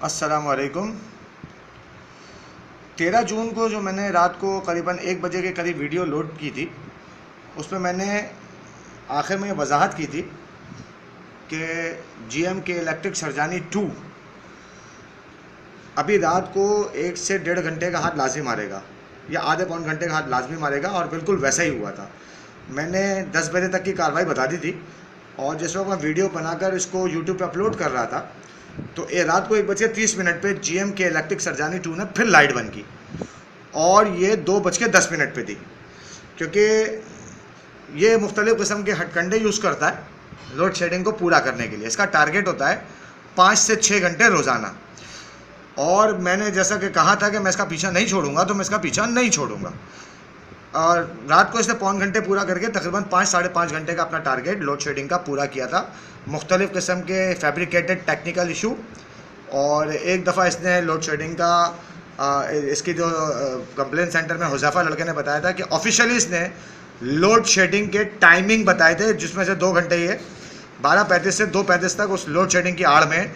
अस्सलामुअलैकुम। 13 जून को जो मैंने रात को करीबन 1 बजे के करीब वीडियो लोड की थी, उसमें मैंने आखिर में वजाहत की थी कि GM के इलेक्ट्रिक सरजानी 2 अभी रात को 1 से 1.5 घंटे का हाथ लाजमी मारेगा या आधे पौन घंटे का हाथ लाजमी मारेगा, और बिल्कुल वैसा ही हुआ था। मैंने 10 बजे तक की कार्रवाई बता दी थी, और जिस वक्त मैं वीडियो बनाकर इसको यूट्यूब पे अपलोड कर रहा था तो रात को 1:30 पे GM के इलेक्ट्रिक सरजानी 2 ने फिर लाइट बंद की, और ये 2:10 पे थी, क्योंकि ये मुख्तलिफ़ किस्म के हथकंडे यूज़ करता है लोड शेडिंग को पूरा करने के लिए। इसका टारगेट होता है 5 से 6 घंटे रोज़ाना, और मैंने जैसा कि कहा था कि मैं इसका पीछा नहीं छोड़ूंगा, तो मैं इसका पीछा नहीं छोड़ूंगा। और रात को इसने पौन घंटे पूरा करके तकरीबन 5-5.5 घंटे का अपना टारगेट लोड शेडिंग का पूरा किया था। मुख्तलिफ़ किस्म के फैब्रिकेटेड टेक्निकल इशू, और एक दफ़ा इसने लोड शेडिंग का इसकी जो कंप्लेंट सेंटर में हुज़ैफ़ा लड़के ने बताया था कि ऑफिशियली इसने लोड शेडिंग के टाइमिंग बताए थे, जिसमें से 2 घंटे ये 12:35 से 2:35 तक उस लोड शेडिंग की आड़ में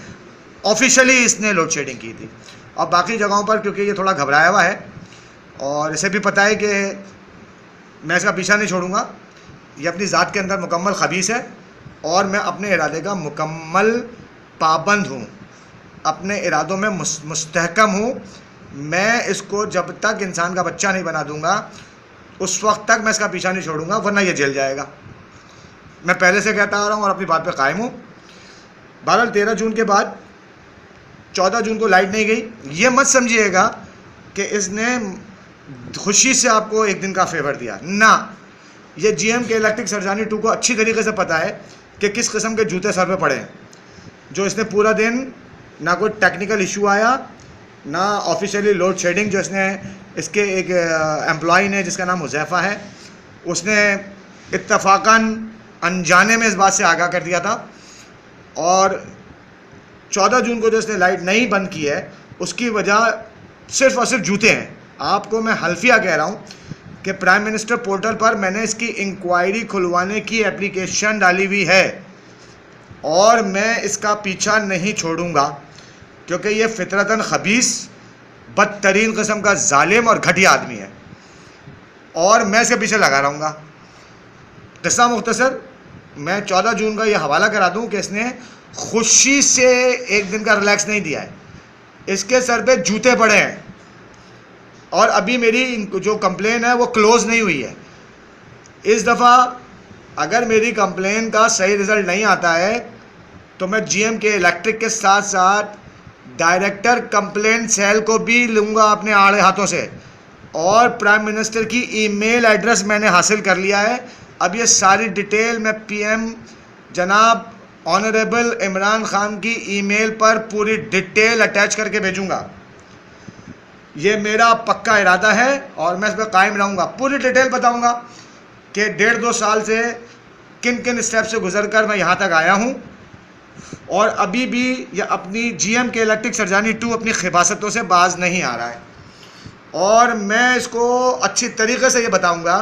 ऑफिशियली इसने लोड शेडिंग की थी। और बाकी जगहों पर क्योंकि ये थोड़ा घबराया हुआ है और इसे भी पता है कि मैं इसका पीछा नहीं छोड़ूंगा, ये अपनी ज़ात के अंदर मुकम्मल खबीस है, और मैं अपने इरादे का मुकम्मल पाबंद हूँ, अपने इरादों में मुस्तहकम हूँ। मैं इसको जब तक इंसान का बच्चा नहीं बना दूंगा उस वक्त तक मैं इसका पीछा नहीं छोड़ूंगा, वरना ये जेल जाएगा। मैं पहले से कहता आ रहा हूँ और अपनी बात पे कायम हूँ। बहरहाल 13 जून के बाद 14 जून को लाइट नहीं गई, ये मत समझिएगा कि इसने खुशी से आपको एक दिन का फेवर दिया ना। ये GM के इलेक्ट्रिक सरजानी 2 को अच्छी तरीके से पता है कि किस किस्म के जूते सर पे पड़े हैं, जो इसने पूरा दिन ना कोई टेक्निकल इशू आया, ना ऑफिशियली लोड शेडिंग, जो इसने इसके एक एम्प्लॉई ने जिसका नाम हुज़ैफ़ा है, उसने इत्तफाकन अनजाने में इस बात से आगाह कर दिया था। और 14 जून को जो इसने लाइट नहीं बंद की है, उसकी वजह सिर्फ़ और सिर्फ जूते हैं। आपको मैं हल्फिया कह रहा हूँ कि प्राइम मिनिस्टर पोर्टल पर मैंने इसकी इंक्वायरी खुलवाने की एप्लीकेशन डाली हुई है, और मैं इसका पीछा नहीं छोड़ूंगा, क्योंकि ये फितरतन खबीस बदतरीन किस्म का जालिम और घटिया आदमी है, और मैं इसके पीछे लगा रहूँगा। किस्सा मुख्तसर मैं 14 जून का ये हवाला करा दूँ कि इसने खुशी से एक दिन का रिलैक्स नहीं दिया है, इसके सर पे जूते पड़े हैं, और अभी मेरी जो कंप्लेन है वो क्लोज़ नहीं हुई है। इस दफ़ा अगर मेरी कंप्लेन का सही रिज़ल्ट नहीं आता है तो मैं GM के इलेक्ट्रिक के साथ साथ डायरेक्टर कंप्लेंट सेल को भी लूँगा अपने आड़े हाथों से, और प्राइम मिनिस्टर की ईमेल एड्रेस मैंने हासिल कर लिया है। अब ये सारी डिटेल मैं PM जनाब ऑनरेबल इमरान खान की ईमेल पर पूरी डिटेल अटैच करके भेजूँगा। ये मेरा पक्का इरादा है, और मैं इस पर कायम रहूँगा। पूरी डिटेल बताऊँगा कि 1.5-2 साल से किन किन स्टेप से गुजर कर मैं यहाँ तक आया हूँ, और अभी भी यह अपनी GM के इलेक्ट्रिक सरजानी 2 अपनी खिबासतों से बाज नहीं आ रहा है। और मैं इसको अच्छी तरीके से ये बताऊँगा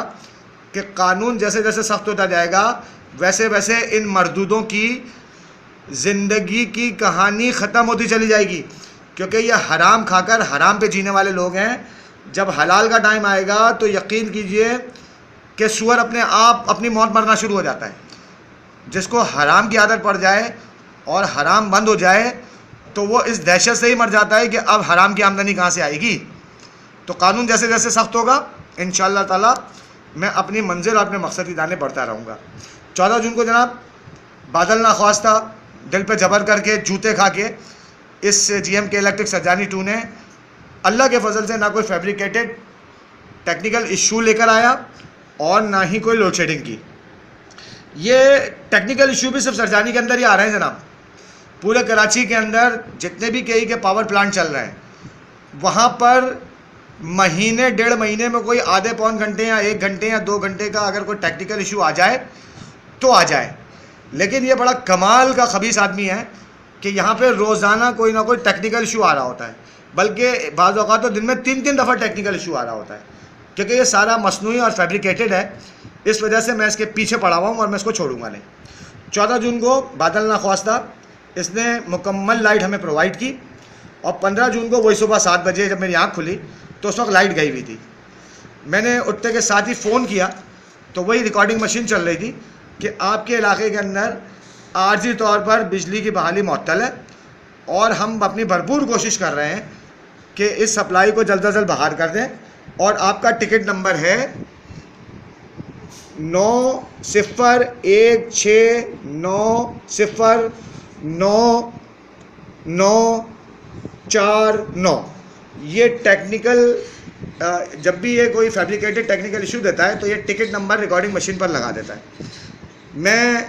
कि कानून जैसे जैसे सख्त होता जाएगा, वैसे वैसे इन मरदूदों की ज़िंदगी की कहानी ख़त्म होती चली जाएगी, क्योंकि ये हराम खाकर हराम पे जीने वाले लोग हैं। जब हलाल का टाइम आएगा तो यकीन कीजिए कि सूअर अपने आप अपनी मौत मरना शुरू हो जाता है। जिसको हराम की आदत पड़ जाए और हराम बंद हो जाए तो वो इस दहशत से ही मर जाता है कि अब हराम की आमदनी कहाँ से आएगी। तो कानून जैसे जैसे सख्त होगा इंशाअल्लाह ताला मैं अपनी मंजिल और अपने मकसद की जाने बढ़ता रहूँगा। 14 जून को जनाब बादल ना ख्वास्ता दिल पे जबर करके जूते खा के इस GM के इलेक्ट्रिक सरजानी 2 ने अल्लाह के फजल से ना कोई फैब्रिकेटेड टेक्निकल इशू लेकर आया और ना ही कोई लोड शेडिंग की। ये टेक्निकल इशू भी सिर्फ सरजानी के अंदर ही आ रहे हैं जनाब। पूरे कराची के अंदर जितने भी KE के पावर प्लांट चल रहे हैं, वहाँ पर महीने 1.5 महीने में कोई आधे पौन घंटे या 1 घंटे या 2 घंटे का अगर कोई टेक्निकल इशू आ जाए तो आ जाए। लेकिन ये बड़ा कमाल का खबीस आदमी है कि यहाँ पे रोज़ाना कोई ना कोई टेक्निकल इशू आ रहा होता है, बल्कि बाज़ औक़ात तो दिन में 3-3 दफ़ा टेक्निकल इशू आ रहा होता है, क्योंकि ये सारा मसनूई और फैब्रिकेटेड है। इस वजह से मैं इसके पीछे पड़ा हुआ हूँ और मैं इसको छोड़ूंगा नहीं। 14 जून को बादल ना ख्वास्ता इसने मुकम्मल लाइट हमें प्रोवाइड की, और 15 जून को वही सुबह 7 बजे जब मेरी आँख खुली तो उस वक्त लाइट गई हुई थी। मैंने उठते के साथ ही फ़ोन किया तो वही रिकॉर्डिंग मशीन चल रही थी कि आपके इलाके के अंदर आर्जी तौर पर बिजली की बहाली मुअत्तल है और हम अपनी भरपूर कोशिश कर रहे हैं कि इस सप्लाई को जल्द अज जल्द बहाल कर दें। और आपका टिकट नंबर है 9016909949। ये टेक्निकल जब भी ये कोई फैब्रिकेटेड टेक्निकल इशू देता है तो ये टिकट नंबर रिकॉर्डिंग मशीन पर लगा देता है। मैं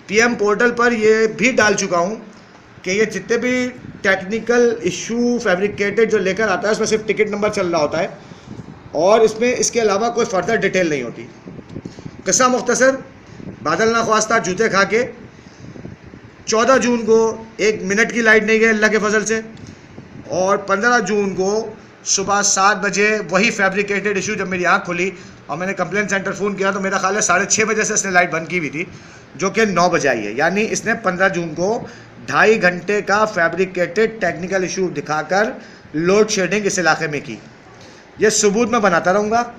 पीएम पोर्टल पर ये भी डाल चुका हूँ कि ये जितने भी टेक्निकल इशू फैब्रिकेटेड जो लेकर आता है उसमें सिर्फ टिकट नंबर चल रहा होता है और इसमें इसके अलावा कोई फर्दर डिटेल नहीं होती। किस्सा मुख्तसर, बादल ना ख्वास्ता जूते खा के 14 जून को 1 मिनट की लाइट नहीं गई अल्लाह के फजल से, और 15 जून को सुबह 7 बजे वही फैब्रिकेटेड इशू जब मेरी आँख खुली और मैंने कंप्लेंट सेंटर फ़ोन किया तो मेरा ख्याल है 6:30 बजे से इसने लाइट बंद की हुई थी, जो कि 9 बजे आई है। यानी इसने 15 जून को 2.5 घंटे का फैब्रिकेटेड टेक्निकल इशू दिखाकर लोड शेडिंग इस इलाके में की। ये सबूत मैं बनाता रहूँगा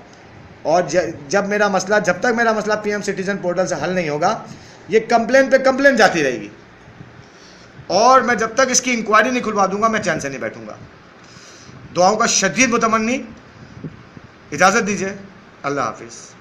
और जब तक मेरा मसला पीएम सिटीजन पोर्टल से हल नहीं होगा ये कंप्लेन पे कंप्लेन जाती रहेगी और मैं जब तक इसकी इंक्वायरी नहीं खुलवा दूंगा मैं चैन से नहीं बैठूंगा। दुआओं का शदीद मुतमन्नी, इजाज़त दीजिए, अल्लाह हाफिज़।